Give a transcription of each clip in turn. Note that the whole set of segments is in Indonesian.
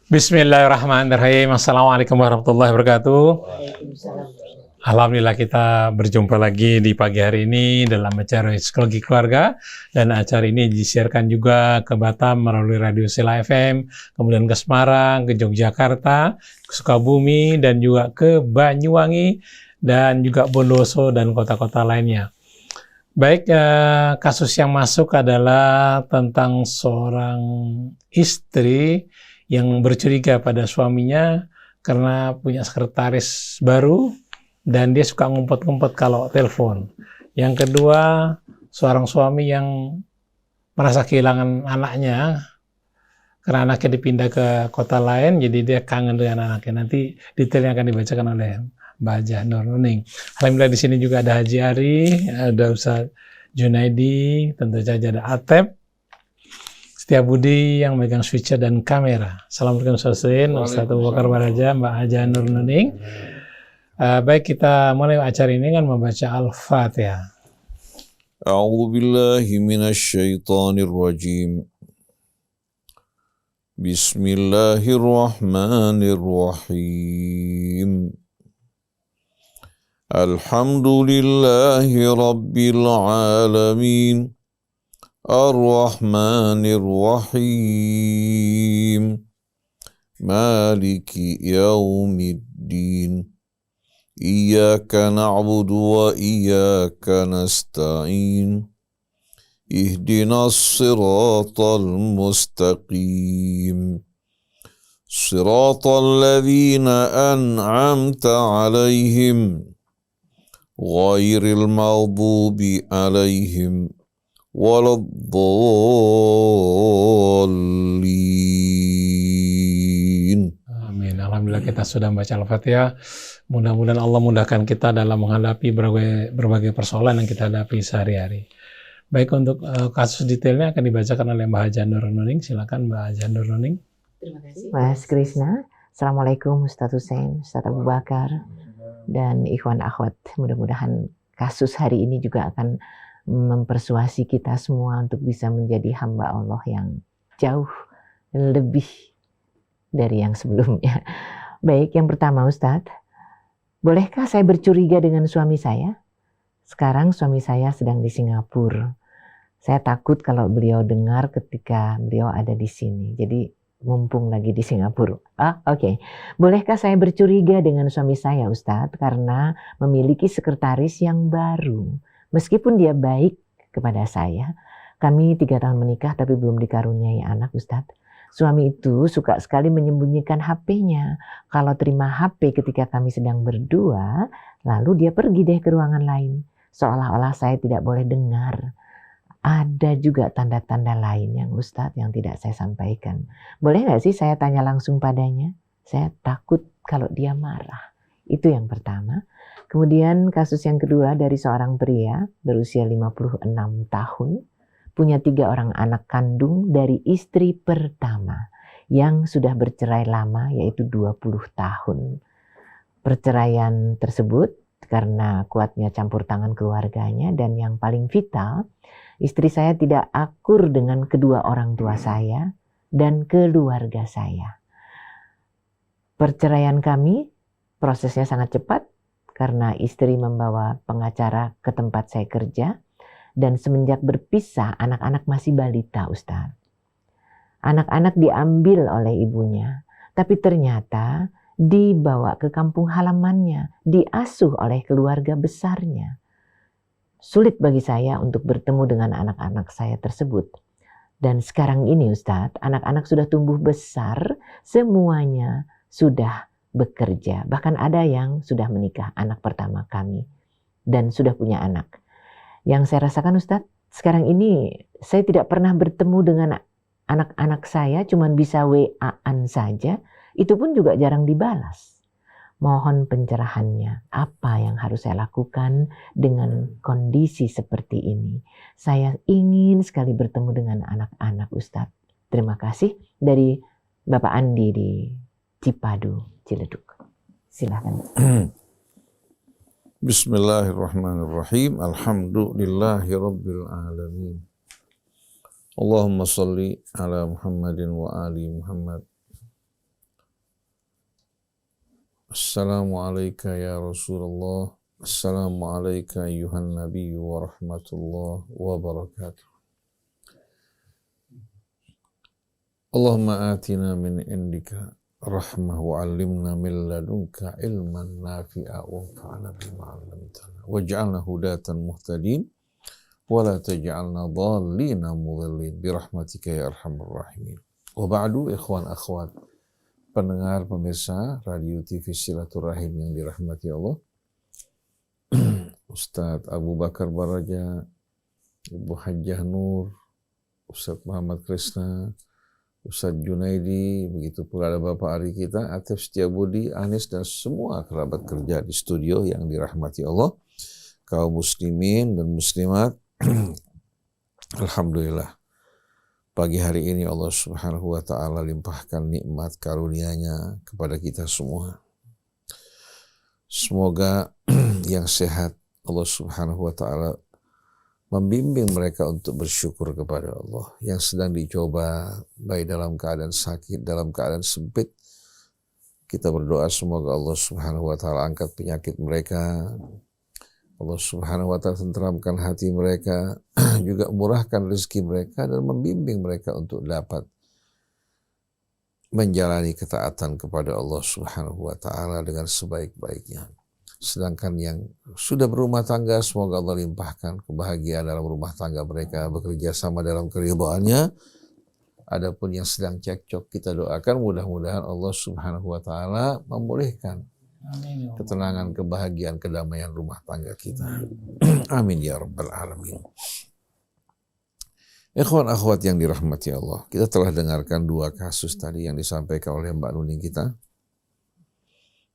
Bismillahirrahmanirrahim. Assalamualaikum warahmatullahi wabarakatuh. Alhamdulillah kita berjumpa lagi di pagi hari ini dalam acara Psikologi Keluarga, dan acara ini disiarkan juga ke Batam melalui Radio Sela FM, kemudian ke Semarang, ke Yogyakarta, ke Sukabumi, dan juga ke Banyuwangi, dan juga Bondowoso dan kota-kota lainnya. Baik, kasus yang masuk adalah tentang seorang istri yang bercuriga pada suaminya karena punya sekretaris baru dan dia suka ngumpet-ngumpet kalau telepon. Yang kedua, seorang suami yang merasa kehilangan anaknya karena anaknya dipindah ke kota lain, jadi dia kangen dengan anaknya. Nanti detailnya akan dibacakan oleh Mbak Hajah Nur Nuning. Alhamdulillah di sini juga ada Haji Ari, ada Ustaz Junaidi, tentu saja ada Atep, Setiabudi yang megang switcher dan kamera. Assalamualaikum Ustaz Husain, Ustaz Abu Bakar Baraja, Mbak Hajah Nur Nuning. Baik, kita mulai acara ini kan membaca Al-Fatihah. A'udzu billahi minasy syaithanir rajim. Bismillahirrahmanirrahim. Alhamdulillahi rabbil alamin. Ar-Rahmanir Rahim. Maliki yaumiddin. Iyyaka na'budu wa iyyaka nasta'in. Ihdinas siratal mustaqim. Siratal ladzina an'amta 'alaihim ghairil maghdubi 'alaihim waladdallin. Amin. Alhamdulillah kita sudah membaca Al-Fatihah. Mudah-mudahan Allah mudahkan kita dalam menghadapi berbagai persoalan yang kita hadapi sehari-hari. Baik, untuk kasus detailnya akan dibacakan oleh Mbak Hajah Nur Nuning. Silakan Mbak Hajah Nur Nuning. Terima kasih. Mas Krishna. Assalamualaikum Ustaz Husain, Ustaz Abu Bakar, dan ikhwan akhwat. Mudah-mudahan kasus hari ini juga akan mempersuasi kita semua untuk bisa menjadi hamba Allah yang jauh lebih dari yang sebelumnya. Baik, yang pertama Ustadz, bolehkah saya bercuriga dengan suami saya? Sekarang suami saya sedang di Singapura. Saya takut kalau beliau dengar ketika beliau ada di sini. Jadi mumpung lagi di Singapura. Oke. Bolehkah saya bercuriga dengan suami saya Ustadz? Karena memiliki sekretaris yang baru. Meskipun dia baik kepada saya, kami 3 tahun menikah tapi belum dikaruniai anak Ustadz. Suami itu suka sekali menyembunyikan HP-nya. Kalau terima HP ketika kami sedang berdua, lalu dia pergi deh ke ruangan lain. Seolah-olah saya tidak boleh dengar. Ada juga tanda-tanda lain yang Ustadz yang tidak saya sampaikan. Boleh nggak sih saya tanya langsung padanya? Saya takut kalau dia marah. Itu yang pertama. Kemudian kasus yang kedua dari seorang pria berusia 56 tahun. Punya 3 orang anak kandung dari istri pertama yang sudah bercerai lama, yaitu 20 tahun. Perceraian tersebut karena kuatnya campur tangan keluarganya, dan yang paling vital, istri saya tidak akur dengan kedua orang tua saya dan keluarga saya. Perceraian kami prosesnya sangat cepat karena istri membawa pengacara ke tempat saya kerja. Dan semenjak berpisah, anak-anak masih balita, Ustaz. Anak-anak diambil oleh ibunya, tapi ternyata dibawa ke kampung halamannya, diasuh oleh keluarga besarnya. Sulit bagi saya untuk bertemu dengan anak-anak saya tersebut. Dan sekarang ini, Ustaz, anak-anak sudah tumbuh besar, semuanya sudah bekerja. Bahkan ada yang sudah menikah, anak pertama kami, dan sudah punya anak. Yang saya rasakan Ustadz, sekarang ini saya tidak pernah bertemu dengan anak-anak saya, cuman bisa WA-an saja, itu pun juga jarang dibalas. Mohon pencerahannya, apa yang harus saya lakukan dengan kondisi seperti ini? Saya ingin sekali bertemu dengan anak-anak Ustadz. Terima kasih dari Bapak Andi di Cipadu, Ciledug. Silakan. Bismillahirrahmanirrahim. Alhamdulillahi rabbil alamin. Allahumma salli ala Muhammadin wa ali Muhammad. Assalamualaikum ya Rasulullah. Assalamualaikum ayuhan Nabi wa rahmatullah wa barakatuh. Allahumma atina min indika rahmah wa alimna min ladunka ilman nafi'a wa fa'ala bima 'allamtana waj'alna hudatan muhtadin wa la taj'alna dhallina mudhillin bi rahmatika ya arhamar rahimin. Wa ba'du, ikhwan akhwat, pendengar pemirsa radio TV Silaturahim yang dirahmati Allah. Ustadz Abu Bakar Baraja, Ibu Hajjah Nur, Ustadz Muhammad Krisna, Ustadz Junaidi, begitu pula ada Bapak Ari kita, Atif Setiabudi, Anis, dan semua kerabat kerja di studio yang dirahmati Allah, kaum muslimin dan muslimat. Alhamdulillah, pagi hari ini Allah Subhanahu wa Ta'ala limpahkan nikmat karunia-Nya kepada kita semua. Semoga yang sehat Allah Subhanahu wa Ta'ala membimbing mereka untuk bersyukur kepada Allah. Yang sedang dicoba baik dalam keadaan sakit, dalam keadaan sempit, kita berdoa semoga Allah Subhanahu wa Ta'ala angkat penyakit mereka. Allah Subhanahu wa Ta'ala tenteramkan hati mereka, juga murahkan rezeki mereka dan membimbing mereka untuk dapat menjalani ketaatan kepada Allah Subhanahu wa Ta'ala dengan sebaik-baiknya. Sedangkan yang sudah berumah tangga, semoga Allah limpahkan kebahagiaan dalam rumah tangga mereka, bekerja sama dalam keridhaannya. Adapun yang sedang cekcok, kita doakan mudah-mudahan Allah Subhanahu wa Ta'ala memulihkan ketenangan, kebahagiaan, kedamaian rumah tangga kita. Amin ya rabbal alamin. Ikhwan akhwat yang dirahmati Allah, kita telah dengarkan dua kasus tadi yang disampaikan oleh Mbak Nuning kita.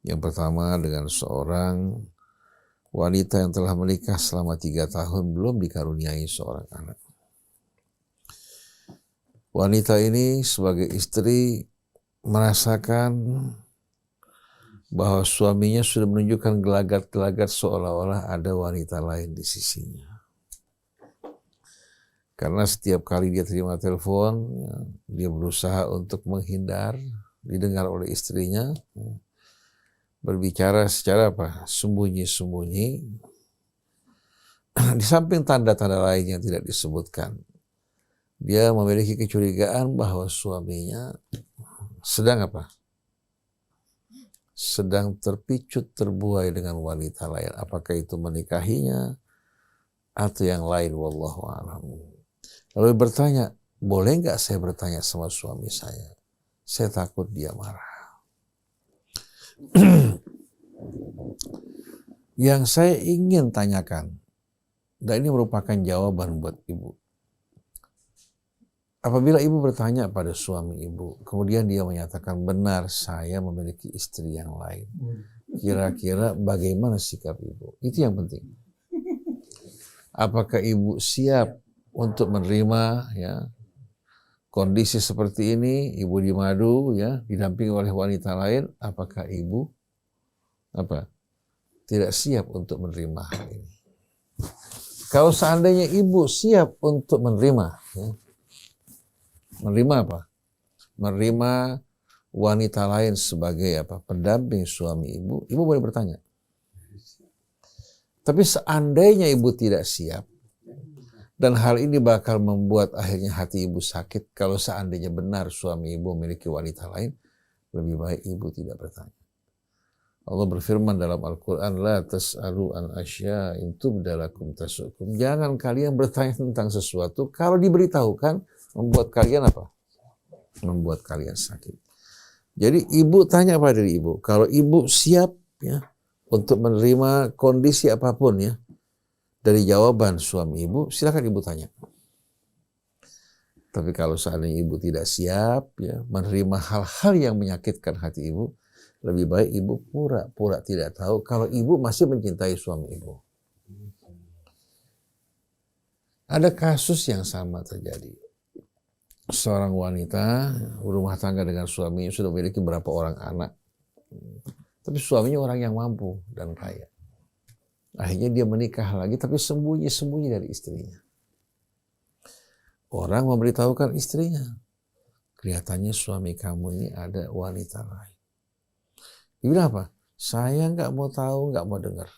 Yang pertama dengan seorang wanita yang telah menikah selama 3 tahun belum dikaruniai seorang anak. Wanita ini sebagai istri merasakan bahwa suaminya sudah menunjukkan gelagat-gelagat seolah-olah ada wanita lain di sisinya. Karena setiap kali dia terima telepon, dia berusaha untuk menghindar, didengar oleh istrinya, berbicara secara sembunyi-sembunyi, di samping tanda-tanda lain yang tidak disebutkan. Dia memiliki kecurigaan bahwa suaminya sedang sedang terpicut terbuai dengan wanita lain. Apakah itu menikahinya atau yang lain, wallahu a'lam. Lalu bertanya, boleh nggak saya bertanya sama suami saya? Saya takut dia marah. Yang saya ingin tanyakan, dan ini merupakan jawaban buat ibu. Apabila ibu bertanya pada suami ibu, kemudian dia menyatakan benar saya memiliki istri yang lain, kira-kira bagaimana sikap ibu? Itu yang penting. Apakah ibu siap untuk menerima kondisi seperti ini, ibu di madu didampingi oleh wanita lain? Apakah ibu tidak siap untuk menerima hal ini? Kalau seandainya ibu siap untuk menerima menerima wanita lain sebagai pendamping suami ibu, ibu boleh bertanya. Tapi seandainya ibu tidak siap, dan hal ini bakal membuat akhirnya hati ibu sakit, kalau seandainya benar suami ibu memiliki wanita lain, lebih baik ibu tidak bertanya. Allah berfirman dalam Al-Quran, La tas'alu an asya'in tubdalakum tasukum. Jangan kalian bertanya tentang sesuatu, kalau diberitahukan, membuat kalian membuat kalian sakit. Jadi ibu tanya pada diri ibu, kalau ibu siap untuk menerima kondisi apapun dari jawaban suami ibu, silakan ibu tanya. Tapi kalau seandainya ibu tidak siap menerima hal-hal yang menyakitkan hati ibu, lebih baik ibu pura-pura tidak tahu kalau ibu masih mencintai suami ibu. Ada kasus yang sama terjadi. Seorang wanita berumah tangga dengan suaminya, sudah memiliki beberapa orang anak. Tapi suaminya orang yang mampu dan kaya. Akhirnya dia menikah lagi, tapi sembunyi-sembunyi dari istrinya. Orang memberitahukan istrinya, kelihatannya suami kamu ini ada wanita lain. Dia bilang apa? Saya nggak mau tahu, nggak mau dengar.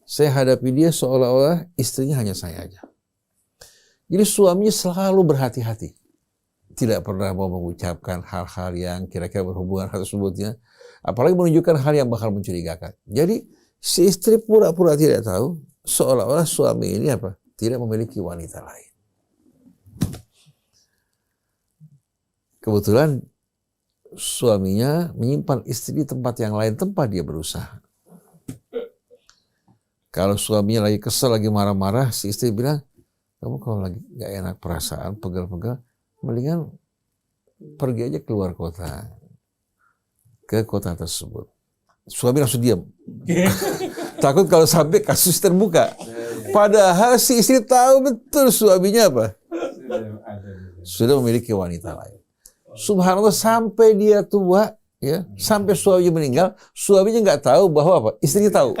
Saya hadapi dia seolah-olah istrinya hanya saya aja. Jadi suaminya selalu berhati-hati. Tidak pernah mau mengucapkan hal-hal yang kira-kira berhubungan hal tersebutnya. Apalagi menunjukkan hal yang bakal mencurigakan. Jadi si istri pura-pura tidak tahu, seolah-olah suami ini apa? Tidak memiliki wanita lain. Kebetulan suaminya menyimpan istri di tempat yang lain, tempat dia berusaha. Kalau suaminya lagi kesel, lagi marah-marah, si istri bilang, kamu kalau lagi gak enak perasaan, pegal-pegal, mendingan pergi aja keluar kota, ke kota tersebut. Suami langsung diam. Takut kalau sampai kasus terbuka. Padahal si istri tahu betul suaminya apa? Sudah memiliki wanita lain. Subhanallah, sampai dia tua, ya, sampai suaminya meninggal, suaminya nggak tahu bahwa apa? Istrinya tahu.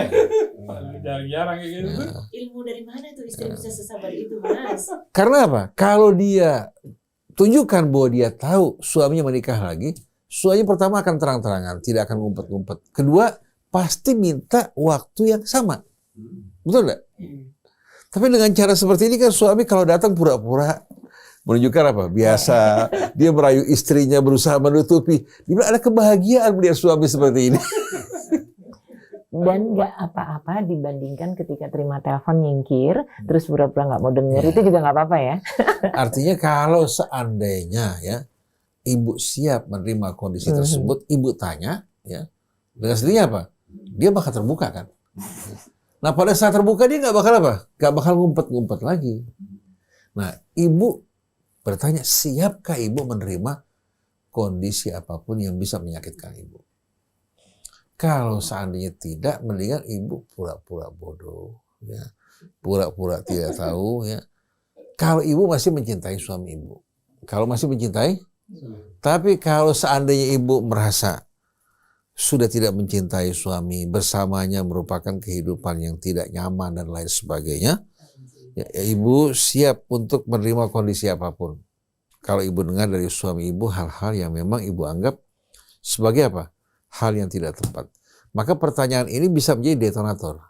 Jarang-jarang kayak gitu. Ilmu dari mana tuh istri bisa sesabar itu, Mas? Karena apa? Kalau dia tunjukkan bahwa dia tahu suaminya menikah lagi, suaminya pertama akan terang-terangan, tidak akan ngumpet-ngumpet. Kedua, pasti minta waktu yang sama. Betul nggak? Tapi dengan cara seperti ini kan suami kalau datang pura-pura menunjukkan apa? Biasa. Dia merayu istrinya, berusaha menutupi. Dia bilang ada kebahagiaan melihat suami seperti ini. Dan nggak apa-apa dibandingkan ketika terima telepon nyingkir, terus pura-pura nggak mau denger, itu juga nggak apa-apa ya. Artinya kalau seandainya ya ibu siap menerima kondisi tersebut, ibu tanya, ya dengan sendirinya apa? Dia bakal terbuka kan. Nah pada saat terbuka dia nggak bakal apa? Nggak bakal ngumpet-ngumpet lagi. Nah ibu bertanya, siapkah ibu menerima kondisi apapun yang bisa menyakitkan ibu? Kalau seandainya tidak, mendingan ibu pura-pura bodoh, ya, pura-pura tidak tahu, ya. Kalau ibu masih mencintai suami ibu, kalau masih mencintai, tapi kalau seandainya ibu merasa sudah tidak mencintai suami, bersamanya merupakan kehidupan yang tidak nyaman dan lain sebagainya, ya, ibu siap untuk menerima kondisi apapun. Kalau ibu dengar dari suami ibu hal-hal yang memang ibu anggap sebagai apa? Hal yang tidak tepat. Maka pertanyaan ini bisa menjadi detonator.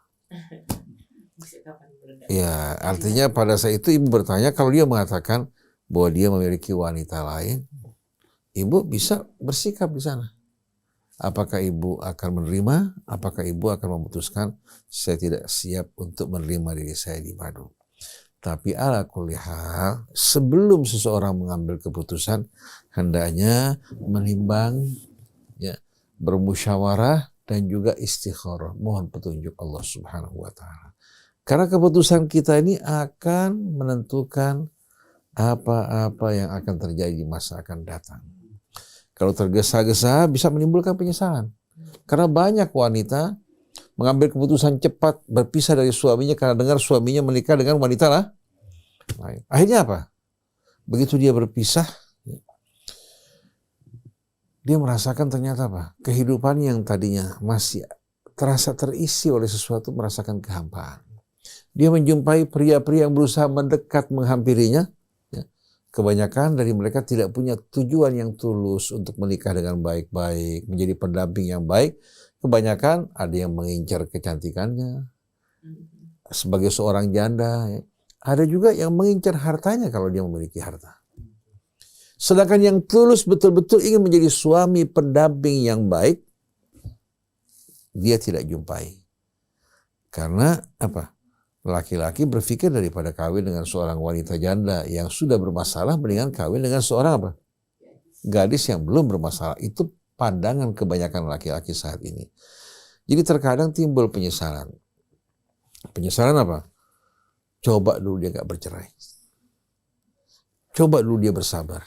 Ya, artinya pada saat itu ibu bertanya, kalau dia mengatakan bahwa dia memiliki wanita lain, ibu bisa bersikap di sana. Apakah ibu akan menerima? Apakah ibu akan memutuskan saya tidak siap untuk menerima diri saya di madu? Tapi ala kulli hal, sebelum seseorang mengambil keputusan, hendaknya menimbang, ya, bermusyawarah dan juga istikharah, mohon petunjuk Allah Subhanahu wa taala. Karena keputusan kita ini akan menentukan apa-apa yang akan terjadi di masa akan datang. Kalau tergesa-gesa bisa menimbulkan penyesalan. Karena banyak wanita mengambil keputusan cepat berpisah dari suaminya karena dengar suaminya menikah dengan wanita lain. Akhirnya apa? Begitu dia berpisah, dia merasakan ternyata apa? Kehidupan yang tadinya masih terasa terisi oleh sesuatu merasakan kehampaan. Dia menjumpai pria-pria yang berusaha mendekat menghampirinya. Ya. Kebanyakan dari mereka tidak punya tujuan yang tulus untuk menikah dengan baik-baik, menjadi pendamping yang baik. Kebanyakan ada yang mengincar kecantikannya sebagai seorang janda. Ya. Ada juga yang mengincar hartanya kalau dia memiliki harta. Sedangkan yang tulus betul-betul ingin menjadi suami pendamping yang baik, dia tidak jumpai. Karena apa? Laki-laki berpikir daripada kawin dengan seorang wanita janda yang sudah bermasalah, mendingan kawin dengan seorang apa? Gadis yang belum bermasalah. Itu pandangan kebanyakan laki-laki saat ini. Jadi terkadang timbul penyesalan. Penyesalan apa? Coba dulu dia gak bercerai. Coba dulu dia bersabar.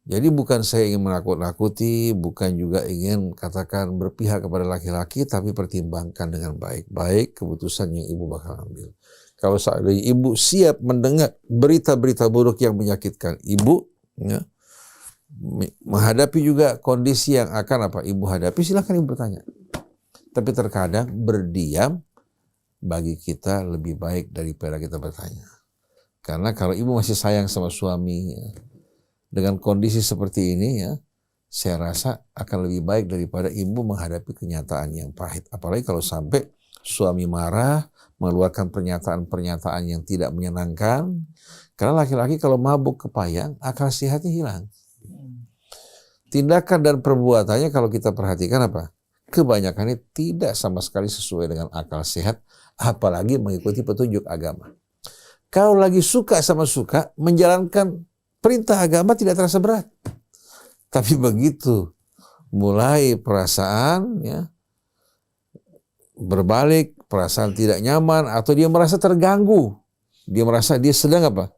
Jadi bukan saya ingin menakut-nakuti, bukan juga ingin katakan berpihak kepada laki-laki, tapi pertimbangkan dengan baik-baik keputusan yang ibu bakal ambil. Kalau seandainya ibu siap mendengar berita-berita buruk yang menyakitkan ibu, ya, menghadapi juga kondisi yang akan apa ibu hadapi, silakan ibu bertanya. Tapi terkadang berdiam bagi kita lebih baik daripada kita bertanya. Karena kalau ibu masih sayang sama suami, ya, dengan kondisi seperti ini, ya, saya rasa akan lebih baik daripada ibu menghadapi kenyataan yang pahit. Apalagi kalau sampai suami marah, mengeluarkan pernyataan-pernyataan yang tidak menyenangkan. Karena laki-laki kalau mabuk kepayang, akal sehatnya hilang. Tindakan dan perbuatannya kalau kita perhatikan apa? Kebanyakannya tidak sama sekali sesuai dengan akal sehat, apalagi mengikuti petunjuk agama. Kalau lagi suka sama suka, menjalankan perintah agama tidak terasa berat. Tapi begitu mulai perasaan ya, berbalik, perasaan tidak nyaman, atau dia merasa terganggu, dia merasa dia sedang apa?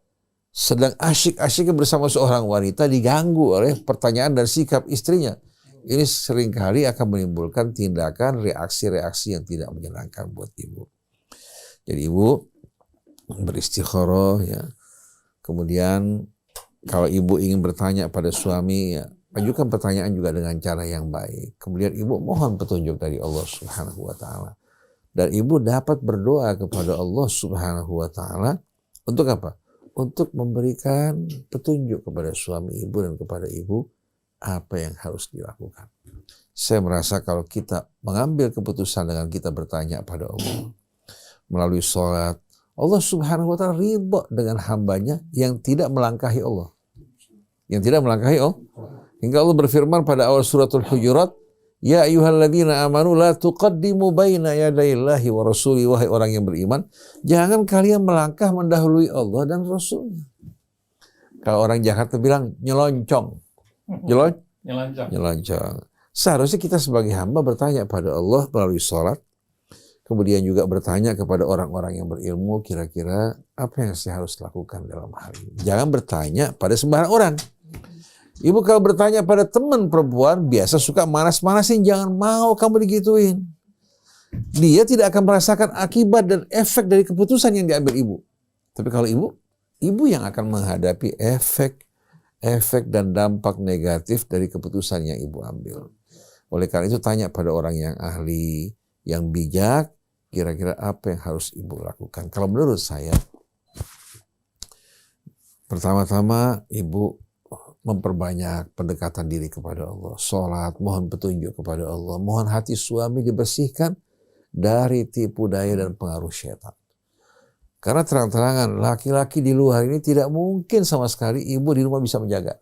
Sedang asyik-asyiknya bersama seorang wanita, diganggu oleh pertanyaan dan sikap istrinya. Ini seringkali akan menimbulkan tindakan, reaksi-reaksi yang tidak menyenangkan buat ibu. Jadi ibu beristikharah ya. Kemudian kalau ibu ingin bertanya pada suami, ya, ajukan pertanyaan juga dengan cara yang baik. Kemudian ibu mohon petunjuk dari Allah Subhanahu wa taala. Dan ibu dapat berdoa kepada Allah Subhanahu wa taala untuk apa? Untuk memberikan petunjuk kepada suami ibu dan kepada ibu apa yang harus dilakukan. Saya merasa kalau kita mengambil keputusan dengan kita bertanya pada Allah melalui sholat, Allah Subhanahu wa taala ridha dengan hambanya yang tidak melangkahi Allah. Yang tidak melangkahi Allah. Hingga Allah berfirman pada awal suratul Hujurat, ya ayyuhalladzina amanu la tuqaddimu baina yadayillahi wa rasuli, wahai orang yang beriman, jangan kalian melangkah mendahului Allah dan Rasulnya. Kalau orang Jakarta bilang nyelonconng. Nyelonconng. Seharusnya kita sebagai hamba bertanya pada Allah melalui sholat, kemudian juga bertanya kepada orang-orang yang berilmu, kira-kira apa yang saya harus lakukan dalam hal ini. Jangan bertanya pada sembarang orang. Ibu kalau bertanya pada teman perempuan, biasa suka manas-manasin, jangan mau kamu digituin. Dia tidak akan merasakan akibat dan efek dari keputusan yang diambil ibu. Tapi kalau ibu yang akan menghadapi efek dan dampak negatif dari keputusan yang ibu ambil. Oleh karena itu tanya pada orang yang ahli, yang bijak, kira-kira apa yang harus ibu lakukan. Kalau menurut saya, pertama-tama ibu memperbanyak pendekatan diri kepada Allah. Sholat, mohon petunjuk kepada Allah. Mohon hati suami dibersihkan dari tipu daya dan pengaruh syaitan. Karena terang-terangan laki-laki di luar ini tidak mungkin sama sekali ibu di rumah bisa menjaga.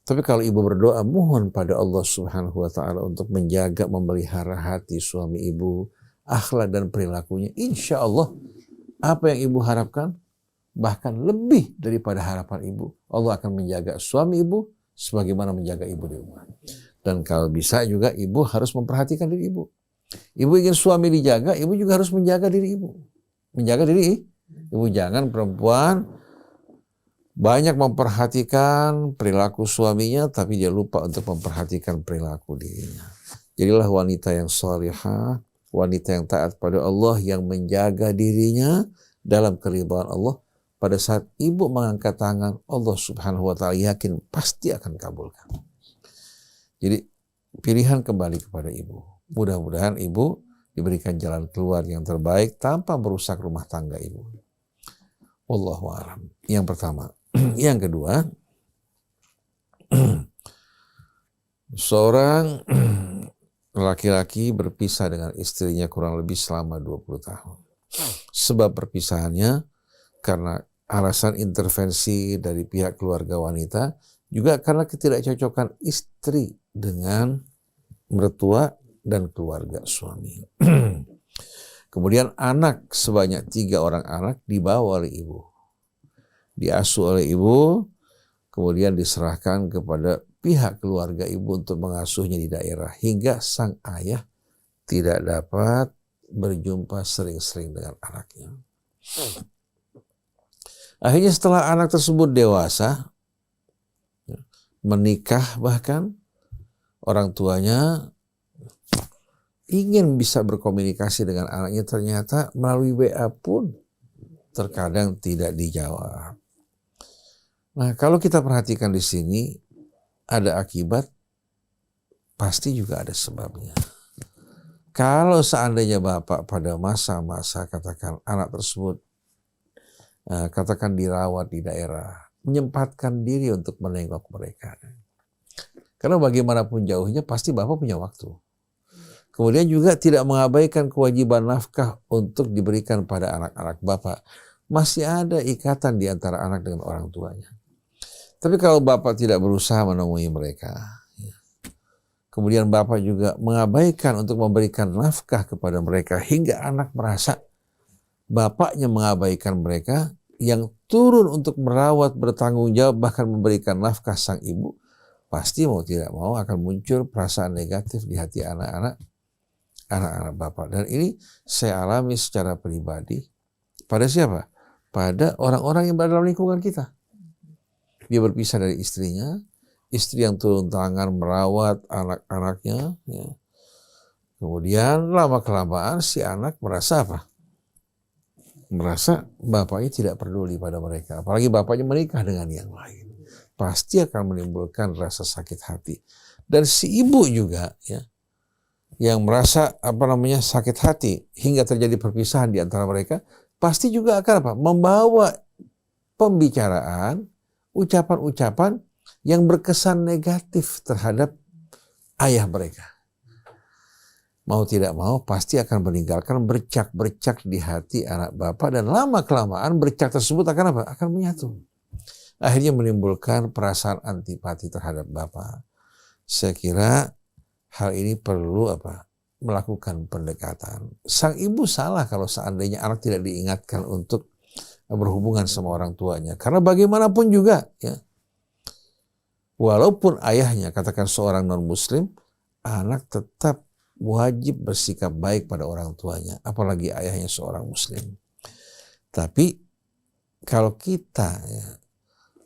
Tapi kalau ibu berdoa, mohon pada Allah Subhanahu wa taala untuk menjaga, memelihara hati suami ibu, akhlak dan perilakunya. Insya Allah apa yang ibu harapkan, bahkan lebih daripada harapan ibu, Allah akan menjaga suami ibu sebagaimana menjaga ibu di rumah. Dan kalau bisa juga ibu harus memperhatikan diri ibu. Ibu ingin suami dijaga, ibu juga harus menjaga diri ibu. Menjaga diri ibu. Jangan perempuan banyak memperhatikan perilaku suaminya, tapi dia lupa untuk memperhatikan perilaku dirinya. Jadilah wanita yang salihah, wanita yang taat pada Allah, yang menjaga dirinya dalam keridhaan Allah. Pada saat ibu mengangkat tangan, Allah Subhanahu wa taala yakin pasti akan kabulkan. Jadi pilihan kembali kepada ibu. Mudah-mudahan ibu diberikan jalan keluar yang terbaik tanpa merusak rumah tangga ibu. Wallahu a'lam. Yang pertama. Yang kedua, seorang laki-laki berpisah dengan istrinya kurang lebih selama 20 tahun. Sebab perpisahannya karena alasan intervensi dari pihak keluarga wanita, juga karena ketidakcocokan istri dengan mertua dan keluarga suami. Kemudian anak sebanyak 3 orang anak dibawa oleh ibu. Diasuh oleh ibu, kemudian diserahkan kepada pihak keluarga ibu untuk mengasuhnya di daerah. Hingga sang ayah tidak dapat berjumpa sering-sering dengan anaknya. Akhirnya setelah anak tersebut dewasa, menikah bahkan, orang tuanya ingin bisa berkomunikasi dengan anaknya, ternyata melalui WA pun terkadang tidak dijawab. Nah, kalau kita perhatikan di sini, ada akibat, pasti juga ada sebabnya. Kalau seandainya bapak pada masa-masa katakan anak tersebut katakan dirawat di daerah, menyempatkan diri untuk menengok mereka, Karena bagaimanapun jauhnya pasti bapak punya waktu. Kemudian juga tidak mengabaikan kewajiban nafkah untuk diberikan pada anak-anak bapak. Masih ada ikatan di antara anak dengan orang tuanya. Tapi kalau bapak tidak berusaha menemui mereka, kemudian bapak juga mengabaikan untuk memberikan nafkah kepada mereka hingga anak merasa bapaknya mengabaikan mereka, yang turun untuk merawat, bertanggung jawab, bahkan memberikan nafkah sang ibu, pasti mau tidak mau akan muncul perasaan negatif di hati anak-anak bapak. Dan ini saya alami secara pribadi. Pada siapa? Pada orang-orang yang berada dalam lingkungan kita. Dia berpisah dari istrinya, istri yang turun tangan merawat anak-anaknya. Ya. Kemudian lama-kelamaan si anak merasa apa? Merasa bapaknya tidak peduli pada mereka. Apalagi bapaknya menikah dengan yang lain. Pasti akan menimbulkan rasa sakit hati. Dan si ibu juga ya, yang merasa sakit hati hingga terjadi perpisahan di antara mereka, pasti juga akan membawa pembicaraan, ucapan-ucapan yang berkesan negatif terhadap ayah mereka. Mau tidak mau pasti akan meninggalkan bercak-bercak di hati anak bapak, dan lama-kelamaan bercak tersebut akan akan menyatu. Akhirnya menimbulkan perasaan antipati terhadap bapak. Saya kira hal ini perlu melakukan pendekatan. Sang ibu salah kalau seandainya anak tidak diingatkan untuk berhubungan sama orang tuanya. Karena bagaimanapun juga ya, walaupun ayahnya katakan seorang non-muslim, anak tetap wajib bersikap baik pada orang tuanya, apalagi ayahnya seorang muslim. Tapi kalau kita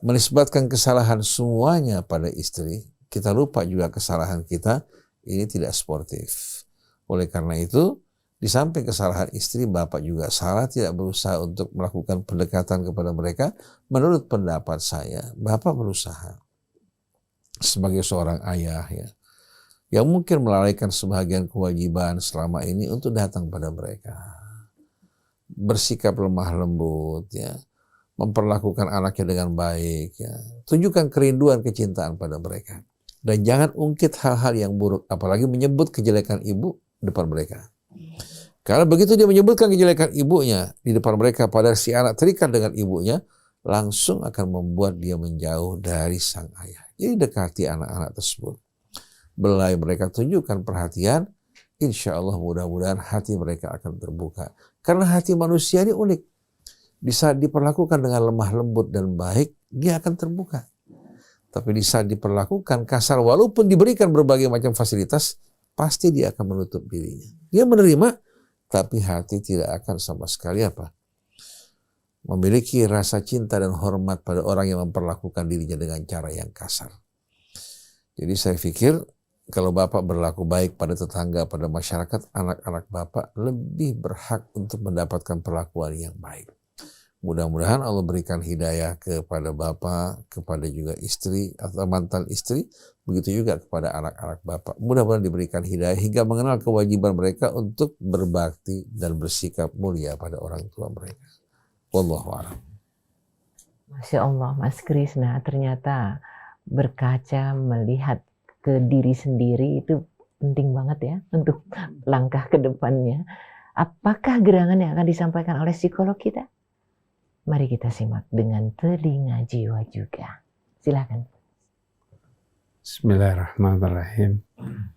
menisbatkan kesalahan semuanya pada istri, kita lupa juga kesalahan kita, ini tidak sportif. Oleh karena itu, di samping kesalahan istri, bapak juga salah, tidak berusaha untuk melakukan pendekatan kepada mereka. Menurut pendapat saya, bapak berusaha sebagai seorang ayah ya, yang mungkin melalaikan sebagian kewajiban selama ini untuk datang pada mereka, bersikap lemah lembut ya, memperlakukan anaknya dengan baik ya, tunjukkan kerinduan kecintaan pada mereka, dan jangan ungkit hal-hal yang buruk, apalagi menyebut kejelekan ibu depan mereka. Karena begitu dia menyebutkan kejelekan ibunya di depan mereka, padahal si anak terikat dengan ibunya, langsung akan membuat dia menjauh dari sang ayah. Jadi dekati anak-anak tersebut, belai mereka, tunjukkan perhatian, insya Allah mudah-mudahan hati mereka akan terbuka. Karena hati manusia ini unik. Di saat diperlakukan dengan lemah lembut dan baik, dia akan terbuka. Tapi di saat diperlakukan kasar, walaupun diberikan berbagai macam fasilitas, pasti dia akan menutup dirinya. Dia menerima, tapi hati tidak akan sama sekali memiliki rasa cinta dan hormat pada orang yang memperlakukan dirinya dengan cara yang kasar. Jadi saya pikir kalau bapak berlaku baik pada tetangga, pada masyarakat, anak-anak bapak lebih berhak untuk mendapatkan perlakuan yang baik. Mudah-mudahan Allah berikan hidayah kepada bapak, kepada juga istri atau mantan istri, begitu juga kepada anak-anak bapak. Mudah-mudahan diberikan hidayah hingga mengenal kewajiban mereka untuk berbakti dan bersikap mulia pada orang tua mereka. Wallahu a'lam. Masya Allah, Mas Krisna, ternyata berkaca melihat ke diri sendiri itu penting banget ya untuk langkah ke depannya. Apakah gerangan yang akan disampaikan oleh psikolog kita? Mari kita simak dengan telinga jiwa juga. Silakan. Bismillahirrahmanirrahim.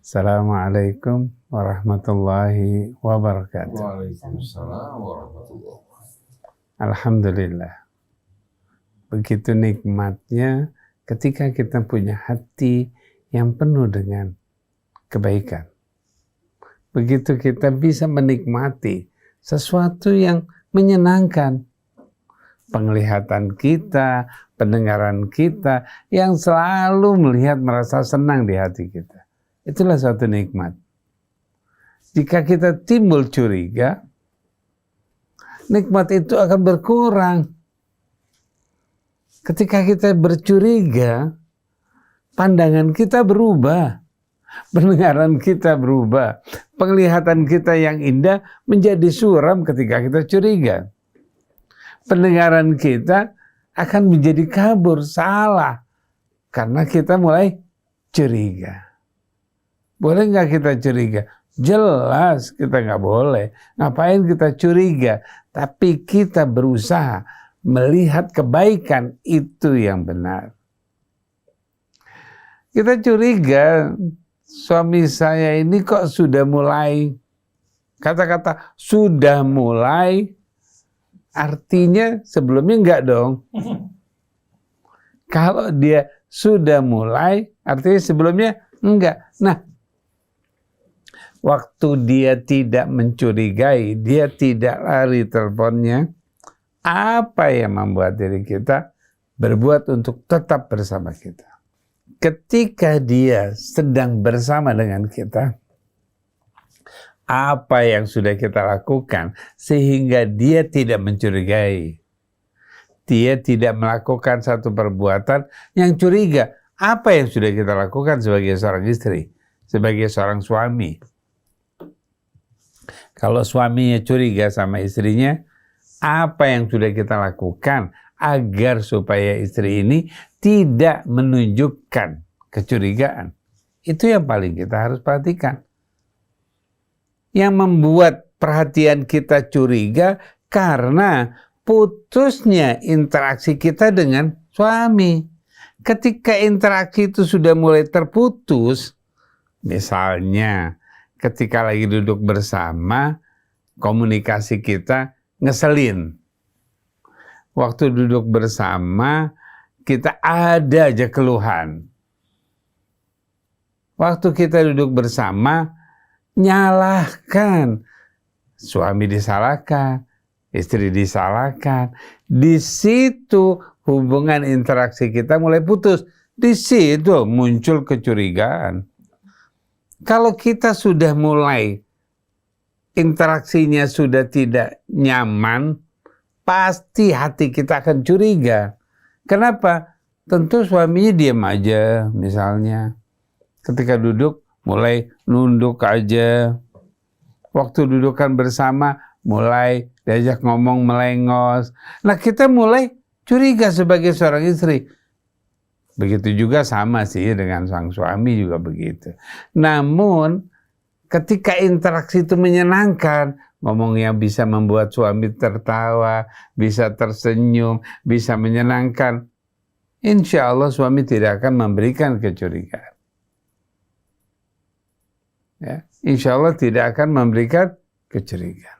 Assalamualaikum warahmatullahi wabarakatuh. Waalaikumsalam warahmatullahi wabarakatuh. Alhamdulillah. Begitu nikmatnya ketika kita punya hati yang penuh dengan kebaikan. Begitu kita bisa menikmati sesuatu yang menyenangkan. Penglihatan kita, pendengaran kita yang selalu melihat, merasa senang di hati kita. Itulah suatu nikmat. Jika kita timbul curiga, nikmat itu akan berkurang. Ketika kita bercuriga, pandangan kita berubah, pendengaran kita berubah, penglihatan kita yang indah menjadi suram ketika kita curiga. Pendengaran kita akan menjadi kabur, salah, karena kita mulai curiga. Boleh nggak kita curiga? Jelas kita nggak boleh. Ngapain kita curiga? Tapi kita berusaha melihat kebaikan itu yang benar. Kita curiga, suami saya ini kok sudah mulai, kata-kata sudah mulai, artinya sebelumnya enggak dong. Kalau dia sudah mulai, artinya sebelumnya enggak. Nah, waktu dia tidak mencurigai, dia tidak lari teleponnya, apa yang membuat diri kita berbuat untuk tetap bersama kita? Ketika dia sedang bersama dengan kita, apa yang sudah kita lakukan sehingga dia tidak mencurigai? Dia tidak melakukan satu perbuatan yang curiga. Apa yang sudah kita lakukan sebagai seorang istri, sebagai seorang suami? Kalau suaminya curiga sama istrinya, apa yang sudah kita lakukan agar supaya istri ini tidak menunjukkan kecurigaan? Itu yang paling kita harus perhatikan. Yang membuat perhatian kita curiga karena putusnya interaksi kita dengan suami. Ketika interaksi itu sudah mulai terputus, misalnya ketika lagi duduk bersama, komunikasi kita ngeselin. Waktu duduk bersama, kita ada aja keluhan. Waktu kita duduk bersama, nyalahkan. Suami disalahkan, istri disalahkan. Di situ hubungan interaksi kita mulai putus. Di situ muncul kecurigaan. Kalau kita sudah mulai interaksinya sudah tidak nyaman, pasti hati kita akan curiga. Kenapa? Tentu suaminya diam aja misalnya. Ketika duduk mulai nunduk aja. Waktu dudukan bersama mulai diajak ngomong melengos. Nah, kita mulai curiga sebagai seorang istri. Begitu juga sama sih dengan sang suami juga begitu. Namun ketika interaksi itu menyenangkan, ngomongnya bisa membuat suami tertawa, bisa tersenyum, bisa menyenangkan, insya Allah suami tidak akan memberikan kecurigaan. Ya, insya Allah tidak akan memberikan kecurigaan.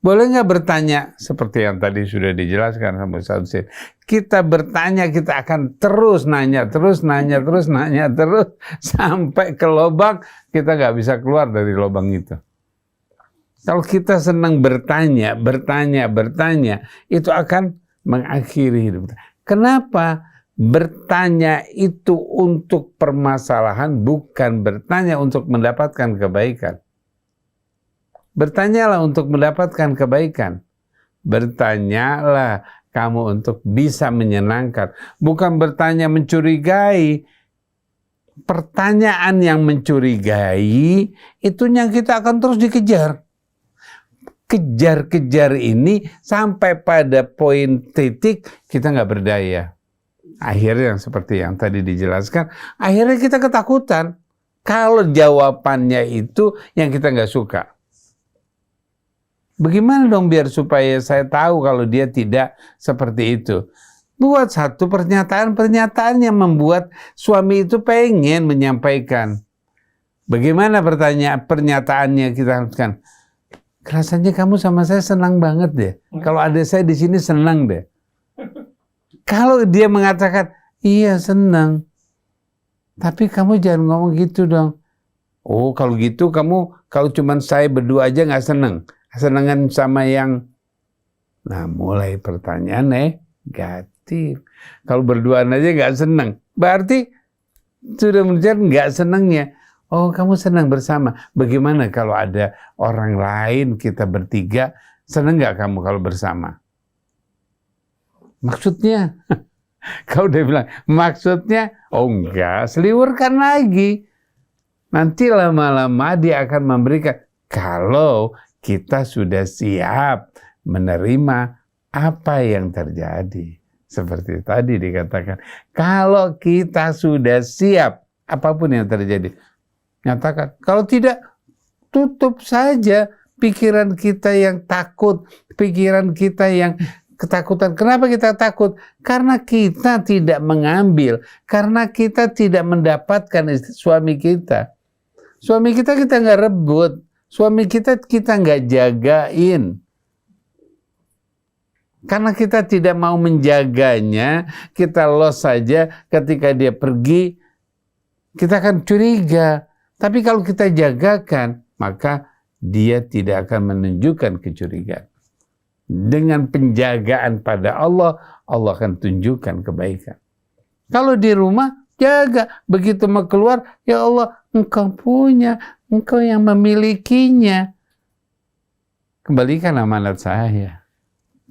Boleh nggak bertanya seperti yang tadi sudah dijelaskan sama Ustaz Husain? Kita bertanya, kita akan terus nanya, terus sampai ke lubang kita nggak bisa keluar dari lubang itu. Kalau kita senang bertanya, itu akan mengakhiri hidup. Kenapa? Bertanya itu untuk permasalahan, bukan bertanya untuk mendapatkan kebaikan. Bertanyalah untuk mendapatkan kebaikan. Bertanyalah kamu untuk bisa menyenangkan. Bukan bertanya mencurigai. Pertanyaan yang mencurigai, itunya kita akan terus dikejar. Kejar-kejar ini sampai pada poin titik kita nggak berdaya. Akhirnya yang seperti yang tadi dijelaskan, akhirnya kita ketakutan. Kalau jawabannya itu yang kita nggak suka. Bagaimana dong biar supaya saya tahu kalau dia tidak seperti itu? Buat satu pernyataan yang membuat suami itu pengen menyampaikan. Bagaimana pernyataannya kita haruskan? Rasanya kamu sama saya senang banget deh. Kalau ada saya di sini senang deh. Kalau dia mengatakan, iya senang. Tapi kamu jangan ngomong gitu dong. Oh kalau gitu kamu, kalau cuma saya berdua aja nggak senang. Senangan sama yang, nah mulai pertanyaan negatif. Kalau berduaan aja nggak senang, berarti sudah menunjukkan nggak senangnya. Oh kamu senang bersama. Bagaimana kalau ada orang lain kita bertiga, senang nggak kamu kalau bersama? Maksudnya, kalau dia bilang maksudnya, oh enggak, seliwurkan lagi. Nanti lama-lama dia akan memberikan. Kalau kita sudah siap menerima apa yang terjadi. Seperti tadi dikatakan, kalau kita sudah siap apapun yang terjadi. Nyatakan. Kalau tidak, tutup saja pikiran kita yang takut, pikiran kita yang ketakutan. Kenapa kita takut? Karena kita tidak mengambil, karena kita tidak mendapatkan suami kita. Suami kita nggak rebut, suami kita nggak jagain. Karena kita tidak mau menjaganya, kita los saja ketika dia pergi, kita akan curiga. Tapi kalau kita jagakan, maka dia tidak akan menunjukkan kecurigaan. Dengan penjagaan pada Allah, Allah akan tunjukkan kebaikan. Kalau di rumah, jaga. Begitu mau keluar, ya Allah, Engkau punya, Engkau yang memilikinya. Kembalikan amanat saya.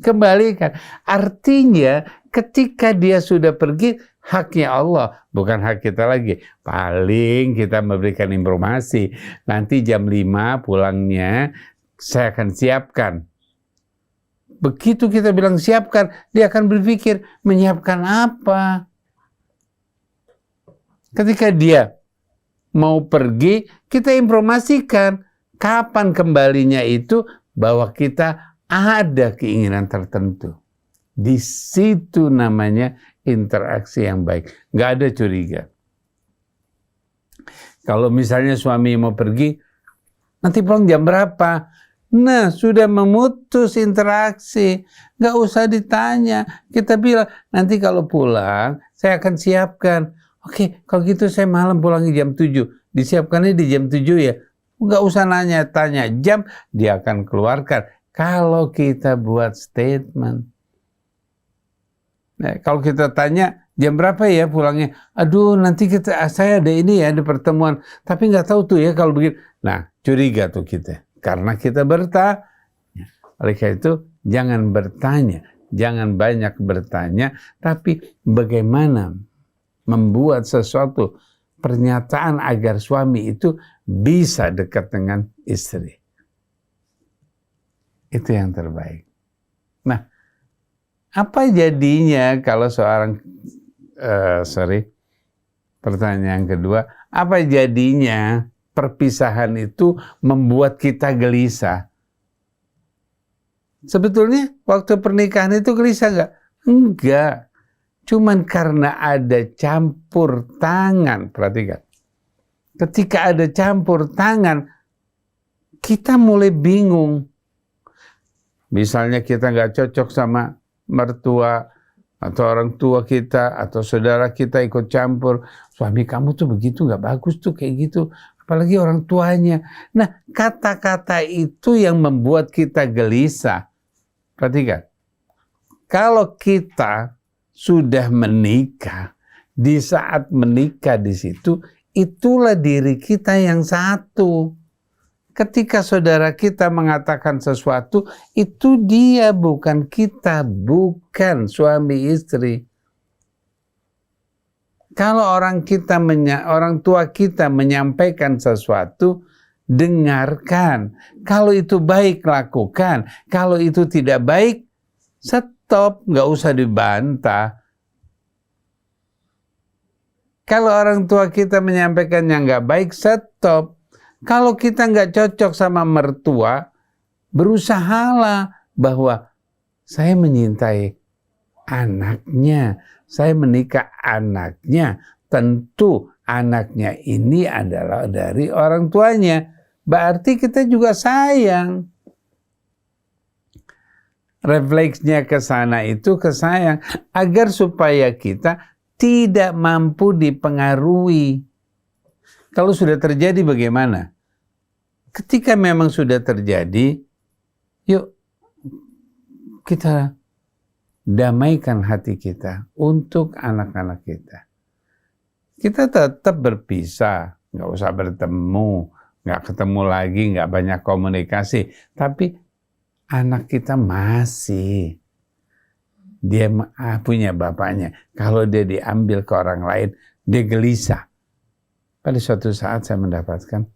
Kembalikan. Artinya, ketika dia sudah pergi, haknya Allah, bukan hak kita lagi. Paling kita memberikan informasi. Nanti jam 5 pulangnya, saya akan siapkan. Begitu kita bilang siapkan, dia akan berpikir, menyiapkan apa? Ketika dia mau pergi, kita informasikan kapan kembalinya itu, bahwa kita ada keinginan tertentu. Di situ namanya interaksi yang baik. Nggak ada curiga. Kalau misalnya suami mau pergi, nanti pulang jam berapa? Nah, sudah memutus interaksi. Nggak usah ditanya. Kita bilang, nanti kalau pulang, saya akan siapkan. Oke, kalau gitu saya malam pulangnya jam 7. Disiapkannya di jam 7 ya. Nggak usah tanya jam, dia akan keluarkan. Kalau kita buat statement. Nah, kalau kita tanya, jam berapa ya pulangnya? Aduh, nanti saya ada ini ya, ada pertemuan. Tapi nggak tahu tuh ya kalau begitu. Nah, curiga tuh kita. Karena kita bertanya. Oleh karena itu, jangan bertanya. Jangan banyak bertanya. Tapi bagaimana membuat sesuatu pernyataan agar suami itu bisa dekat dengan istri. Itu yang terbaik. Nah, apa jadinya kalau pertanyaan kedua, apa jadinya perpisahan itu membuat kita gelisah? Sebetulnya waktu pernikahan itu gelisah nggak? Enggak. Cuman karena ada campur tangan. Perhatikan. Ketika ada campur tangan, kita mulai bingung. Misalnya kita nggak cocok sama mertua, atau orang tua kita, atau saudara kita ikut campur. Suami kamu tuh begitu, nggak bagus tuh kayak gitu. Apalagi orang tuanya. Nah, kata-kata itu yang membuat kita gelisah. Perhatikan. Kalau kita sudah menikah, di saat menikah di situ, itulah diri kita yang satu. Ketika saudara kita mengatakan sesuatu, itu dia, bukan kita, bukan suami istri. Kalau orang tua kita menyampaikan sesuatu, dengarkan. Kalau itu baik, lakukan. Kalau itu tidak baik, stop, nggak usah dibantah. Kalau orang tua kita menyampaikan yang nggak baik, stop. Kalau kita nggak cocok sama mertua, berusahalah bahwa saya menyintai anaknya, saya menikah anaknya, tentu anaknya ini adalah dari orang tuanya. Berarti kita juga sayang. Refleksnya ke sana itu ke sayang, agar supaya kita tidak mampu dipengaruhi. Kalau sudah terjadi bagaimana? Ketika memang sudah terjadi, yuk kita damaikan hati kita untuk anak-anak kita. Kita tetap berpisah, nggak usah bertemu, nggak ketemu lagi, nggak banyak komunikasi. Tapi anak kita masih, dia punya bapaknya. Kalau dia diambil ke orang lain, dia gelisah. Pada suatu saat saya mendapatkan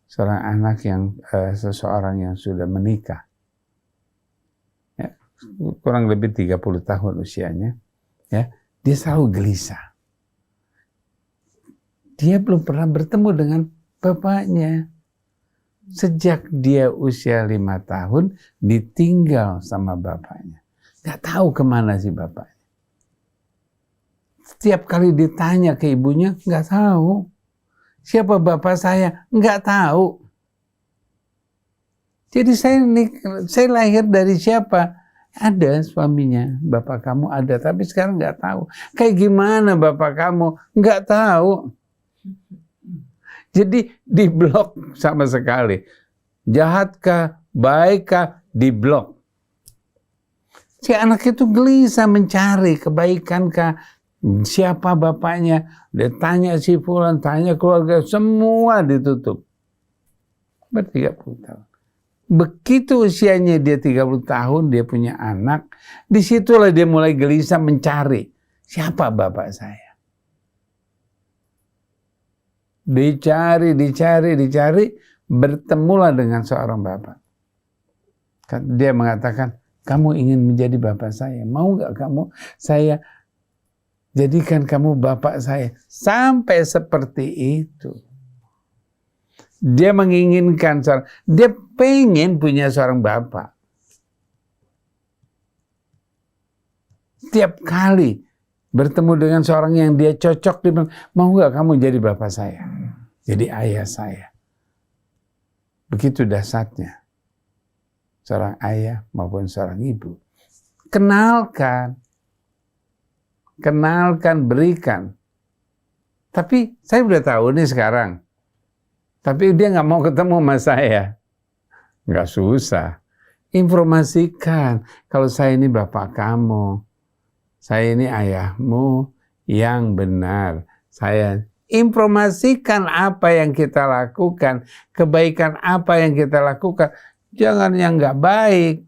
seorang anak seseorang yang sudah menikah. Ya, kurang lebih 30 tahun usianya. Ya, dia selalu gelisah. dia belum pernah bertemu dengan bapaknya. Sejak dia usia 5 tahun, ditinggal sama bapaknya. Nggak tahu kemana si bapaknya. Setiap kali ditanya ke ibunya, nggak tahu. Siapa bapak saya? Nggak tahu. Jadi saya lahir dari siapa? Ada suaminya, bapak kamu ada, tapi sekarang nggak tahu. Kayak gimana bapak kamu? Nggak tahu. Jadi diblok sama sekali. Jahatkah, baikkah, diblok. Si anak itu gelisah mencari kebaikan kah, siapa bapaknya. Dia tanya si fulan, tanya keluarga, semua ditutup. Ber-30 tahun. Begitu usianya dia 30 tahun, dia punya anak, disitulah dia mulai gelisah mencari, siapa bapak saya. Dicari, bertemulah dengan seorang bapak. Dia mengatakan, kamu ingin menjadi bapak saya, mau nggak kamu saya jadikan kamu bapak saya? Sampai seperti itu. Dia menginginkan dia pengen punya seorang bapak. Setiap kali bertemu dengan seorang yang dia cocok, dia bilang, mau nggak kamu jadi bapak saya? Jadi ayah saya. Begitu dahsyatnya seorang ayah maupun seorang ibu. Kenalkan, berikan. Tapi saya udah tahu nih sekarang. Tapi dia nggak mau ketemu sama saya. Nggak susah. Informasikan, kalau saya ini bapak kamu, saya ini ayahmu yang benar. Saya informasikan apa yang kita lakukan, kebaikan apa yang kita lakukan. Jangan yang nggak baik.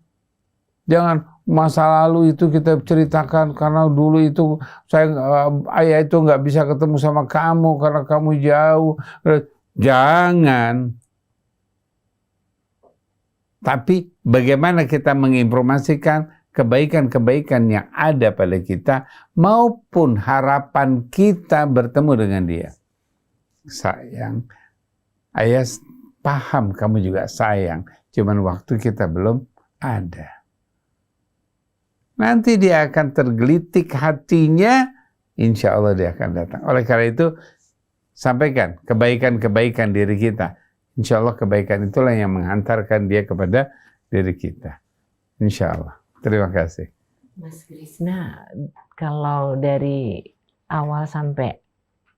Jangan masa lalu itu kita ceritakan karena dulu itu ayah itu nggak bisa ketemu sama kamu karena kamu jauh. Jangan. Tapi bagaimana kita menginformasikan kebaikan-kebaikan yang ada pada kita maupun harapan kita bertemu dengan dia. Sayang, ayah paham kamu juga sayang, cuman waktu kita belum ada. Nanti dia akan tergelitik hatinya, insya Allah dia akan datang. Oleh karena itu, sampaikan kebaikan-kebaikan diri kita. Insya Allah kebaikan itulah yang menghantarkan dia kepada diri kita. Insya Allah. Terima kasih. Mas Krishna, kalau dari awal sampai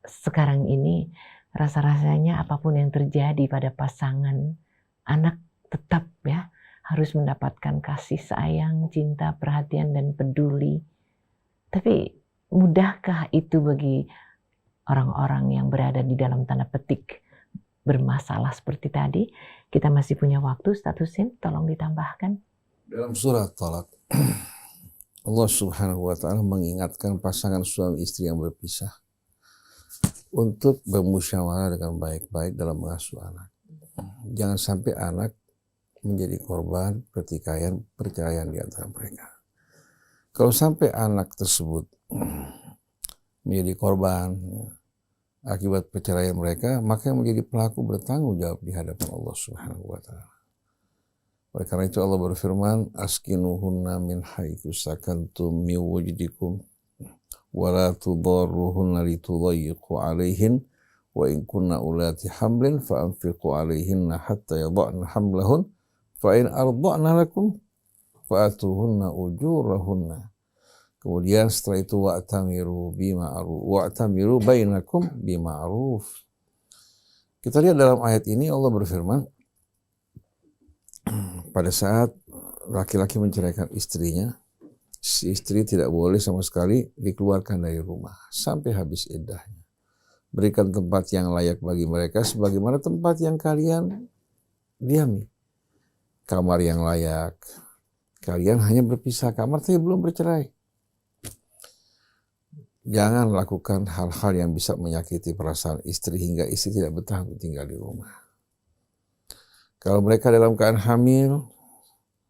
sekarang ini, rasa-rasanya apapun yang terjadi pada pasangan, anak tetap ya harus mendapatkan kasih sayang, cinta, perhatian, dan peduli. Tapi mudahkah itu bagi orang-orang yang berada di dalam tanda petik bermasalah seperti tadi? Kita masih punya waktu, Statusin, tolong ditambahkan. Dalam surat Talak, Allah Subhanahu wa Ta'ala mengingatkan pasangan suami istri yang berpisah untuk bermusyawarah dengan baik-baik dalam mengasuh anak. Jangan sampai anak menjadi korban perceraian di antara mereka. Kalau sampai anak tersebut menjadi korban akibat perceraian mereka, maka yang menjadi pelaku bertanggung jawab di hadapan Allah Subhanahu wa Ta'ala. Oleh karena itu Allah berfirman, askinuhunna min haitsu sakantum min wujdikum wa la tudarruhunna litudayyiqu 'alaihin wa in kunna ulati hamlin fa anfiqu 'alaihinna hatta yada'na hamlahun fa in arda'na lakum fa atuhunna ujurahunna. Kemudian setelah itu wa'tamiru bainakum bima'ruf. Kita lihat dalam ayat ini Allah berfirman, pada saat laki-laki menceraikan istrinya, si istri tidak boleh sama sekali dikeluarkan dari rumah sampai habis iddahnya. Berikan tempat yang layak bagi mereka sebagaimana tempat yang kalian diami. Kamar yang layak. Kalian hanya berpisah kamar tapi belum bercerai. Jangan lakukan hal-hal yang bisa menyakiti perasaan istri hingga istri tidak betah untuk tinggal di rumah. Kalau mereka dalam keadaan hamil,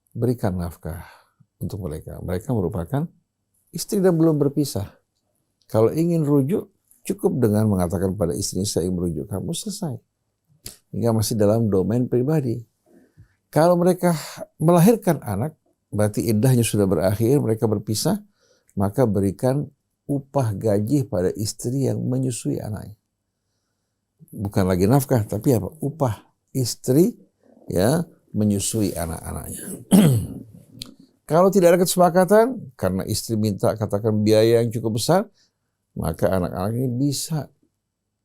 berikan nafkah untuk mereka. Mereka merupakan istri dan belum berpisah. Kalau ingin rujuk, cukup dengan mengatakan pada istrinya, saya ingin merujuk kamu, selesai. Hingga masih dalam domain pribadi. Kalau mereka melahirkan anak, berarti iddahnya sudah berakhir, mereka berpisah, maka berikan upah gaji pada istri yang menyusui anaknya. Bukan lagi nafkah, tapi apa? Upah istri ya menyusui anak-anaknya. Kalau tidak ada kesepakatan, karena istri minta katakan biaya yang cukup besar, maka anak-anak ini bisa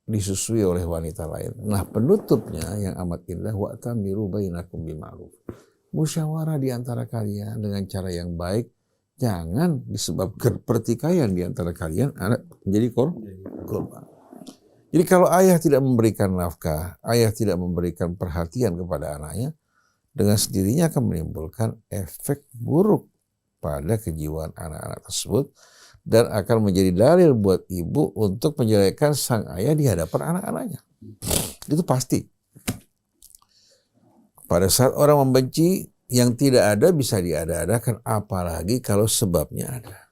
disusui oleh wanita lain. Nah, penutupnya yang amat indah, wa'tamiru bainakum bima'ruf. Musyawarah di antara kalian dengan cara yang baik. Jangan disebabkan pertikaian di antara kalian, anak menjadi korban. Jadi kalau ayah tidak memberikan nafkah, ayah tidak memberikan perhatian kepada anaknya, dengan sendirinya akan menimbulkan efek buruk pada kejiwaan anak-anak tersebut, dan akan menjadi dalil buat ibu untuk menjelekkan sang ayah di hadapan anak-anaknya. Itu pasti. Pada saat orang membenci, yang tidak ada bisa diada-adakan, apalagi kalau sebabnya ada.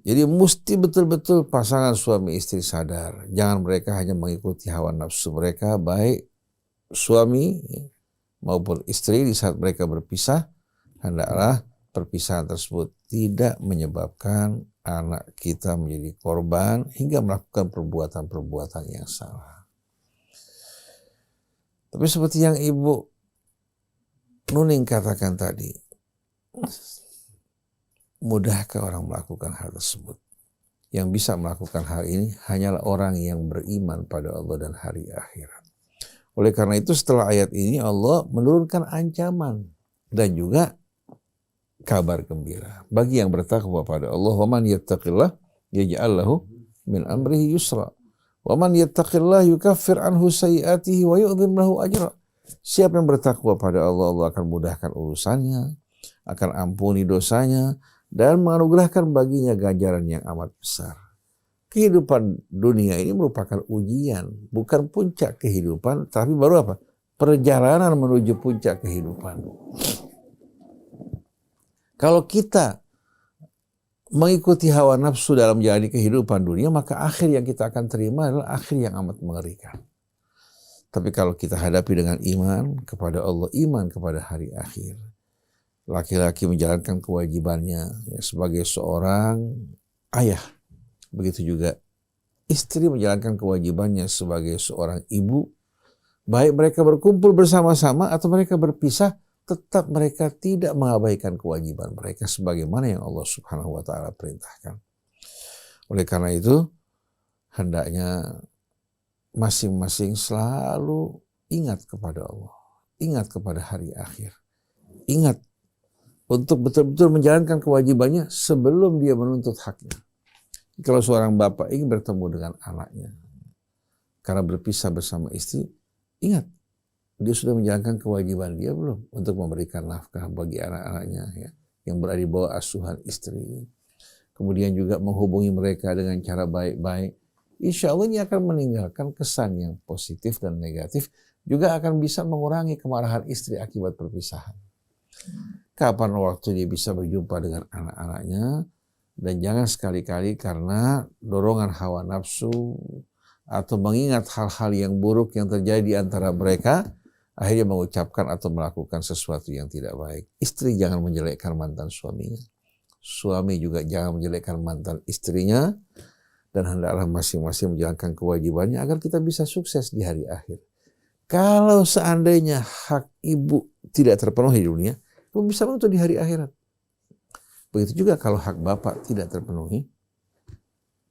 Jadi mesti betul-betul pasangan suami istri sadar. Jangan mereka hanya mengikuti hawa nafsu mereka, baik suami maupun istri di saat mereka berpisah, hendaklah perpisahan tersebut tidak menyebabkan anak kita menjadi korban hingga melakukan perbuatan-perbuatan yang salah. Tapi seperti yang Ibu Nuning katakan tadi, mudahkah orang melakukan hal tersebut? Yang bisa melakukan hal ini hanyalah orang yang beriman pada Allah dan hari akhirat. Oleh karena itu setelah ayat ini Allah menurunkan ancaman dan juga kabar gembira bagi yang bertakwa pada Allah. Wa man yattaqillah yaj'al lahu min amrihi yusra. Wa man yattaqillah yukaffir anhu sayyi'atihi wa yu'dhim lahu ajra. Siapa yang bertakwa pada Allah, Allah akan mudahkan urusannya, akan ampuni dosanya, dan menganugerahkan baginya ganjaran yang amat besar. Kehidupan dunia ini merupakan ujian, bukan puncak kehidupan, tapi baru apa? Perjalanan menuju puncak kehidupan. Kalau kita mengikuti hawa nafsu dalam menjalani kehidupan dunia, maka akhir yang kita akan terima adalah akhir yang amat mengerikan. Tapi kalau kita hadapi dengan iman kepada Allah, iman kepada hari akhir, laki-laki menjalankan kewajibannya ya, sebagai seorang ayah, begitu juga istri menjalankan kewajibannya sebagai seorang ibu, baik mereka berkumpul bersama-sama atau mereka berpisah, tetap mereka tidak mengabaikan kewajiban mereka sebagaimana yang Allah Subhanahu wa taala perintahkan. Oleh karena itu, hendaknya masing-masing selalu ingat kepada Allah, ingat kepada hari akhir. Ingat untuk betul-betul menjalankan kewajibannya sebelum dia menuntut haknya. Kalau seorang bapak ingin bertemu dengan anaknya karena berpisah bersama istri, ingat dia sudah menjalankan kewajiban dia belum untuk memberikan nafkah bagi anak-anaknya ya, yang berada di bawah asuhan istri. Kemudian juga menghubungi mereka dengan cara baik-baik. Insya Allah ini akan meninggalkan kesan yang positif dan negatif, juga akan bisa mengurangi kemarahan istri akibat perpisahan. Kapan waktu dia bisa berjumpa dengan anak-anaknya, dan jangan sekali-kali karena dorongan hawa nafsu atau mengingat hal-hal yang buruk yang terjadi di antara mereka, akhirnya mengucapkan atau melakukan sesuatu yang tidak baik. Istri jangan menjelekkan mantan suaminya. Suami juga jangan menjelekkan mantan istrinya. Dan hendaklah masing-masing menjalankan kewajibannya agar kita bisa sukses di hari akhir. Kalau seandainya hak ibu tidak terpenuhi di dunia, ibu bisa menuntut di hari akhirat. Begitu juga kalau hak bapak tidak terpenuhi,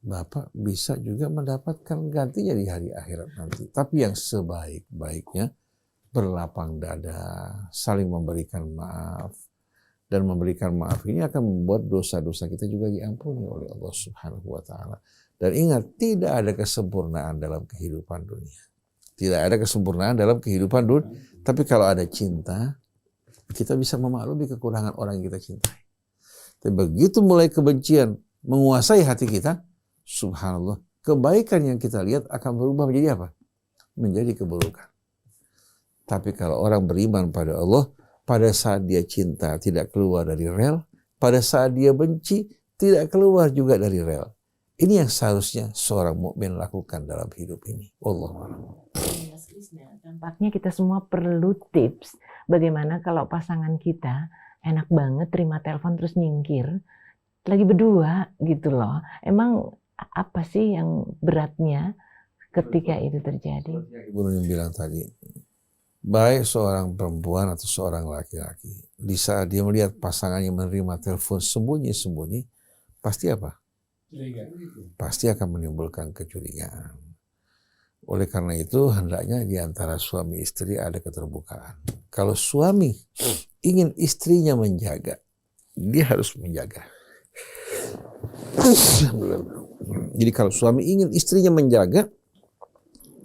bapak bisa juga mendapatkan gantinya di hari akhirat nanti. Tapi yang sebaik-baiknya, berlapang dada, saling memberikan maaf. Dan memberikan maaf ini akan membuat dosa-dosa kita juga diampuni oleh Allah Subhanahu wa taala. Dan ingat, tidak ada kesempurnaan dalam kehidupan dunia. Tidak ada kesempurnaan dalam kehidupan dunia. Tapi kalau ada cinta, kita bisa memaklumi kekurangan orang yang kita cintai. Tapi begitu mulai kebencian menguasai hati kita, subhanallah, kebaikan yang kita lihat akan berubah menjadi apa? Menjadi keburukan. Tapi kalau orang beriman pada Allah, pada saat dia cinta tidak keluar dari rel, pada saat dia benci tidak keluar juga dari rel. Ini yang seharusnya seorang mukmin lakukan dalam hidup ini. Wallahu a'lam. Mas Krisna, Tampaknya kita semua perlu tips bagaimana kalau pasangan kita enak banget terima telepon terus nyingkir. Lagi berdua gitu loh. Emang apa sih yang beratnya ketika itu terjadi? Ibu Nurin bilang tadi, baik seorang perempuan atau seorang laki-laki, di saat dia melihat pasangannya menerima telepon sembunyi-sembunyi, pasti apa? Pasti akan menimbulkan kecurigaan. Oleh karena itu, hendaknya di antara suami istri ada keterbukaan. Kalau suami ingin istrinya menjaga, dia harus menjaga. Jadi kalau suami ingin istrinya menjaga,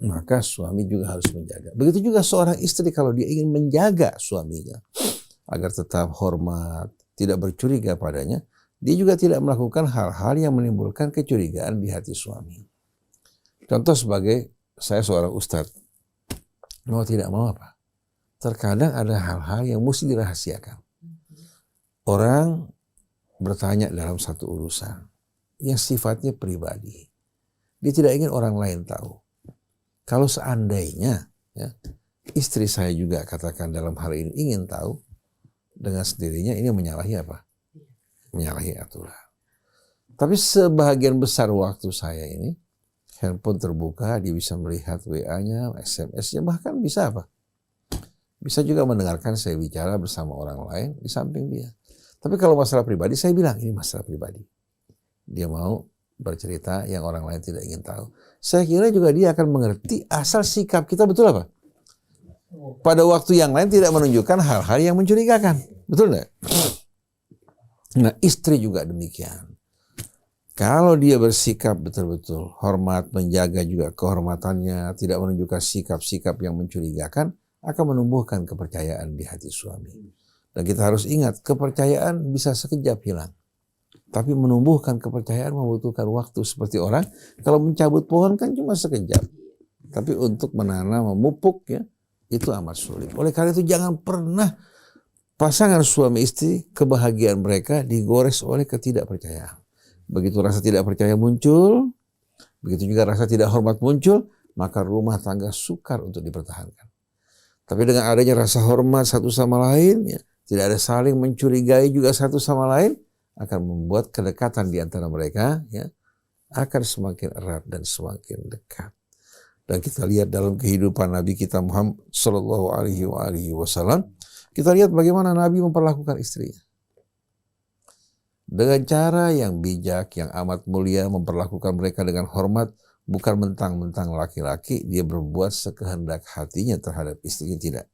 maka suami juga harus menjaga. Begitu juga seorang istri kalau dia ingin menjaga suaminya agar tetap hormat, tidak bercuriga padanya, dia juga tidak melakukan hal-hal yang menimbulkan kecurigaan di hati suami. Contoh sebagai saya seorang ustadz, mau tidak mau apa? Terkadang ada hal-hal yang mesti dirahasiakan. Orang bertanya dalam satu urusan yang sifatnya pribadi. Dia tidak ingin orang lain tahu. Kalau seandainya ya, istri saya juga katakan dalam hal ini ingin tahu, dengan sendirinya ini menyalahi apa? Menyalahi aturan. Tapi sebahagian besar waktu saya ini, handphone terbuka, dia bisa melihat WA-nya, SMS-nya, bahkan bisa apa? Bisa juga mendengarkan saya bicara bersama orang lain di samping dia. Tapi kalau masalah pribadi, saya bilang ini masalah pribadi. Dia mau bercerita yang orang lain tidak ingin tahu. Saya kira juga dia akan mengerti asal sikap kita betul apa? Pada waktu yang lain tidak menunjukkan hal-hal yang mencurigakan. Betul nggak? Nah, istri juga demikian. Kalau dia bersikap betul-betul hormat, menjaga juga kehormatannya, tidak menunjukkan sikap-sikap yang mencurigakan, akan menumbuhkan kepercayaan di hati suami. Dan kita harus ingat, kepercayaan bisa sekejap hilang. Tapi menumbuhkan kepercayaan membutuhkan waktu. Seperti orang, kalau mencabut pohon kan cuma sekejap. Tapi untuk menanam, memupuk ya, itu amat sulit. Oleh karena itu jangan pernah pasangan suami istri kebahagiaan mereka digores oleh ketidakpercayaan. Begitu rasa tidak percaya muncul, begitu juga rasa tidak hormat muncul, maka rumah tangga sukar untuk dipertahankan. Tapi dengan adanya rasa hormat satu sama lain, ya, tidak ada saling mencurigai juga satu sama lain, akan membuat kedekatan di antara mereka ya, akan semakin erat dan semakin dekat. Dan kita lihat dalam kehidupan Nabi kita Muhammad Sallallahu Alaihi Wasallam, kita lihat bagaimana Nabi memperlakukan istrinya. Dengan cara yang bijak, yang amat mulia, memperlakukan mereka dengan hormat, bukan mentang-mentang laki-laki, dia berbuat sekehendak hatinya terhadap istrinya, tidak.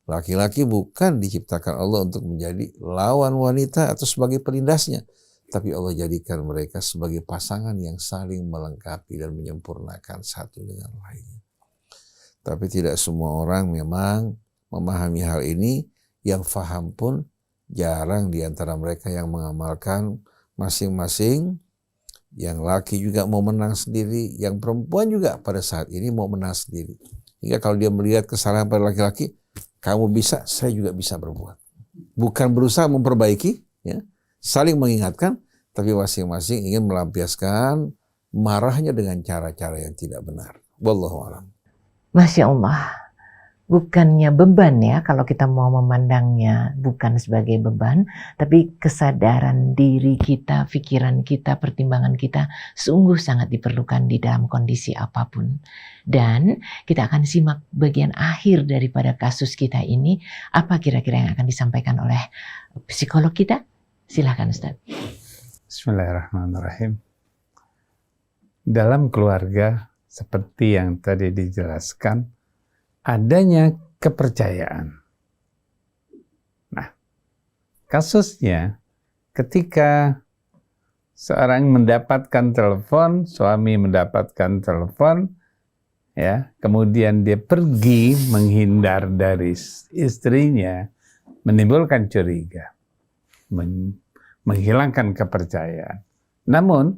Laki-laki bukan diciptakan Allah untuk menjadi lawan wanita atau sebagai pelindasnya. Tapi Allah jadikan mereka sebagai pasangan yang saling melengkapi dan menyempurnakan satu dengan lainnya. Tapi tidak semua orang memang memahami hal ini, yang faham pun jarang di antara mereka yang mengamalkan masing-masing. Yang laki juga mau menang sendiri, yang perempuan juga pada saat ini mau menang sendiri. Hingga kalau dia melihat kesalahan pada laki-laki, kamu bisa, saya juga bisa berbuat. Bukan berusaha memperbaiki, ya, saling mengingatkan, tapi masing-masing ingin melampiaskan marahnya dengan cara-cara yang tidak benar. Wallahu a'lam. Masya Allah, bukannya beban ya kalau kita mau memandangnya bukan sebagai beban, tapi kesadaran diri kita, pikiran kita, pertimbangan kita sungguh sangat diperlukan di dalam kondisi apapun. Dan kita akan simak bagian akhir daripada kasus kita ini, apa kira-kira yang akan disampaikan oleh psikolog kita? Silahkan Ustaz. Bismillahirrahmanirrahim. Dalam keluarga, seperti yang tadi dijelaskan, adanya kepercayaan. Nah, kasusnya ketika seorang mendapatkan telepon, suami mendapatkan telepon, ya, kemudian dia pergi menghindar dari istrinya, menimbulkan curiga, menghilangkan kepercayaan. Namun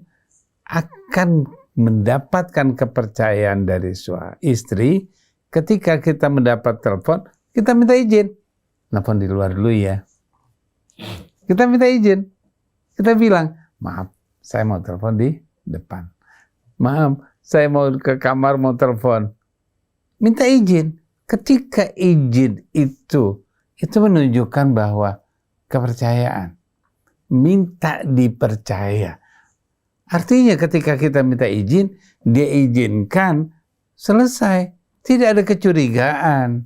akan mendapatkan kepercayaan dari istri ketika kita mendapat telepon, kita minta izin. Telepon di luar dulu ya. Kita minta izin. Kita bilang, maaf, saya mau telepon di depan. Maaf, saya mau ke kamar mau telepon. Minta izin. Ketika izin itu menunjukkan bahwa kepercayaan. Minta dipercaya. Artinya ketika kita minta izin, dia izinkan, selesai. Tidak ada kecurigaan.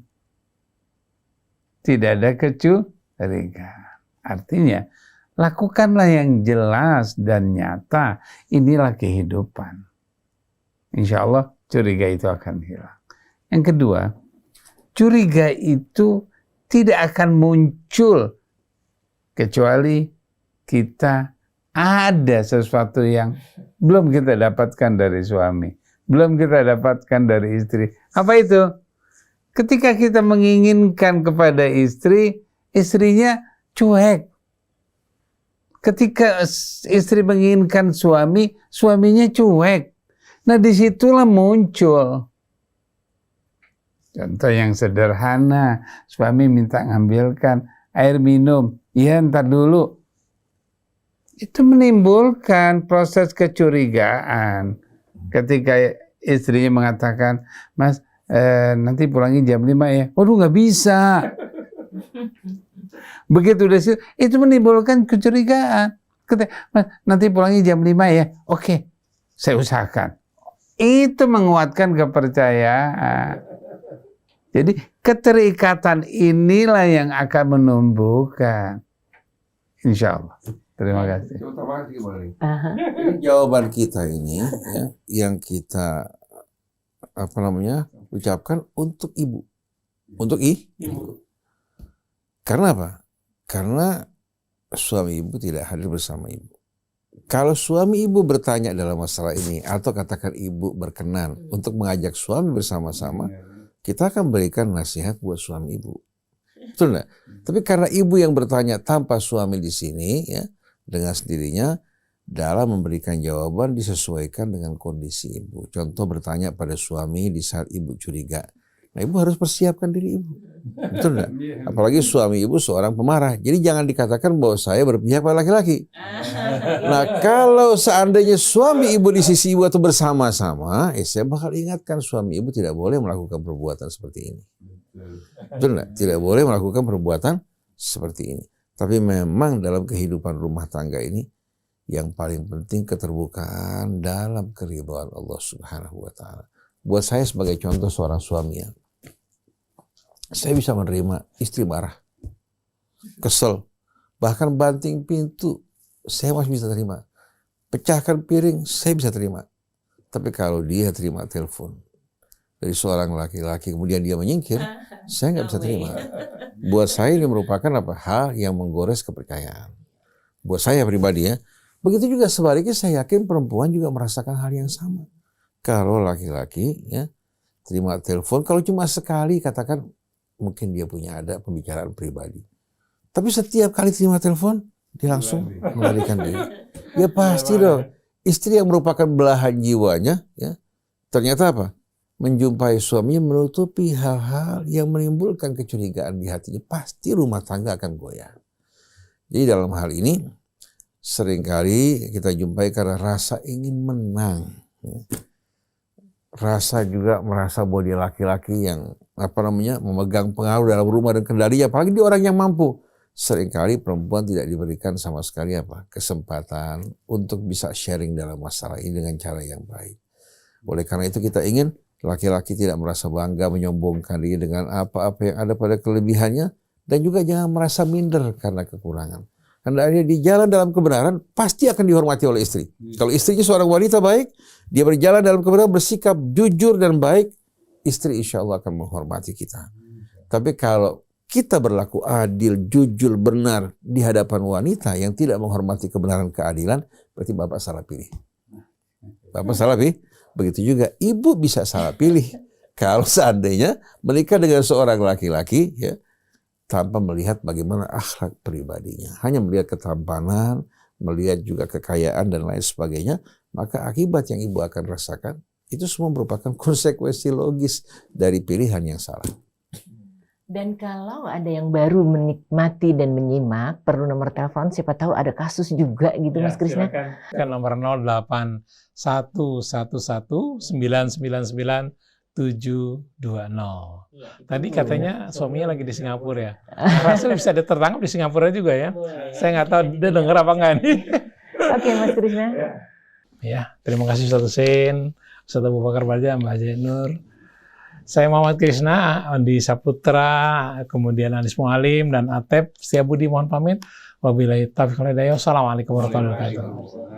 Tidak ada kecurigaan. Artinya, lakukanlah yang jelas dan nyata. Inilah kehidupan. Insya Allah curiga itu akan hilang. Yang kedua, curiga itu tidak akan muncul kecuali kita ada sesuatu yang belum kita dapatkan dari suami, belum kita dapatkan dari istri. Apa itu? Ketika kita menginginkan kepada istri, istrinya cuek. Ketika istri menginginkan suami, suaminya cuek. Nah, disitulah muncul. Contoh yang sederhana, suami minta ngambilkan air minum. Iya, ntar dulu. Itu menimbulkan proses kecurigaan. Ketika istrinya mengatakan, Mas, nanti pulangin jam 5 ya. Waduh, nggak bisa. Begitu udah situ, itu menimbulkan kecurigaan. Mas, nanti pulangin jam 5 ya. Oke, saya usahakan. Itu menguatkan kepercayaan. Jadi keterikatan inilah yang akan menumbuhkan. Insya Allah. Terima kasih. Ini jawaban kita ini ya, yang kita ucapkan untuk ibu. Untuk ibu. Karena apa? Karena suami ibu tidak hadir bersama ibu. Kalau suami ibu bertanya dalam masalah ini, atau katakan ibu berkenan untuk mengajak suami bersama-sama, kita akan berikan nasihat buat suami ibu. Betul nggak? Tapi karena ibu yang bertanya tanpa suami di sini, ya, dengan sendirinya, dalam memberikan jawaban disesuaikan dengan kondisi ibu. Contoh bertanya pada suami di saat ibu curiga. Nah, ibu harus persiapkan diri ibu. Betul nggak? Apalagi suami ibu seorang pemarah. Jadi jangan dikatakan bahwa saya berpihak pada laki-laki. Nah, kalau seandainya suami ibu di sisi ibu atau bersama-sama, saya bakal ingatkan suami ibu tidak boleh melakukan perbuatan seperti ini. Betul nggak? Tidak boleh melakukan perbuatan seperti ini. Tapi memang dalam kehidupan rumah tangga ini, yang paling penting keterbukaan dalam keridhaan Allah Subhanahu wa Ta'ala. Buat saya sebagai contoh seorang suami, ya, saya bisa menerima istri marah, kesel, bahkan banting pintu, saya masih bisa terima. Pecahkan piring, saya bisa terima. Tapi kalau dia terima telepon dari seorang laki-laki, kemudian dia menyingkir, saya nggak bisa terima. Buat saya ini merupakan hal yang menggores kepercayaan. Buat saya pribadi, ya. Begitu juga sebaliknya, saya yakin perempuan juga merasakan hal yang sama. Kalau laki-laki, ya, terima telepon, kalau cuma sekali, katakan mungkin dia punya ada pembicaraan pribadi. Tapi setiap kali terima telepon, dia langsung melarikan diri. Ya pasti dong, istri yang merupakan belahan jiwanya, ya, ternyata apa? Menjumpai suaminya menutupi hal-hal yang menimbulkan kecurigaan di hatinya. Pasti rumah tangga akan goyah. Jadi dalam hal ini, seringkali kita jumpai karena rasa ingin menang. Rasa juga merasa bahwa dia laki-laki yang memegang pengaruh dalam rumah dan kendalinya, apalagi dia orang yang mampu. Seringkali perempuan tidak diberikan sama sekali kesempatan untuk bisa sharing dalam masalah ini dengan cara yang baik. Oleh karena itu kita ingin laki-laki tidak merasa bangga menyombongkan diri dengan apa-apa yang ada pada kelebihannya, dan juga jangan merasa minder karena kekurangan. Hendaknya di jalan dalam kebenaran pasti akan dihormati oleh istri. Kalau istrinya seorang wanita baik, dia berjalan dalam kebenaran, bersikap jujur dan baik, istri insya Allah akan menghormati kita. Tapi kalau kita berlaku adil, jujur, benar di hadapan wanita yang tidak menghormati kebenaran, keadilan, berarti Bapak salah pilih. Bapak salah pilih. Begitu juga ibu bisa salah pilih. Kalau seandainya menikah dengan seorang laki-laki, ya, tanpa melihat bagaimana akhlak pribadinya, hanya melihat ketampanan, melihat juga kekayaan dan lain sebagainya, maka akibat yang ibu akan rasakan itu semua merupakan konsekuensi logis dari pilihan yang salah. Dan kalau ada yang baru menikmati dan menyimak, perlu nomor telepon, siapa tahu ada kasus juga gitu Mas Krisna. Kan nomor 0811999720. Tadi katanya suaminya lagi di Singapura ya. Rasa bisa tertangkap di Singapura juga ya. Saya nggak tahu dia dengar apa nggak nih. Oke Mas Krisna. Ya, terima kasih Ustaz Husein, Ustaz Abu Bakar Baja, Mbak Zainur. Saya Muhammad Krisna, Andi Saputra, kemudian Anis Mualim dan Atep Setiabudi mohon pamit. Wabillahi taufiq wal hidayah. Wassalamualaikum warahmatullahi wabarakatuh.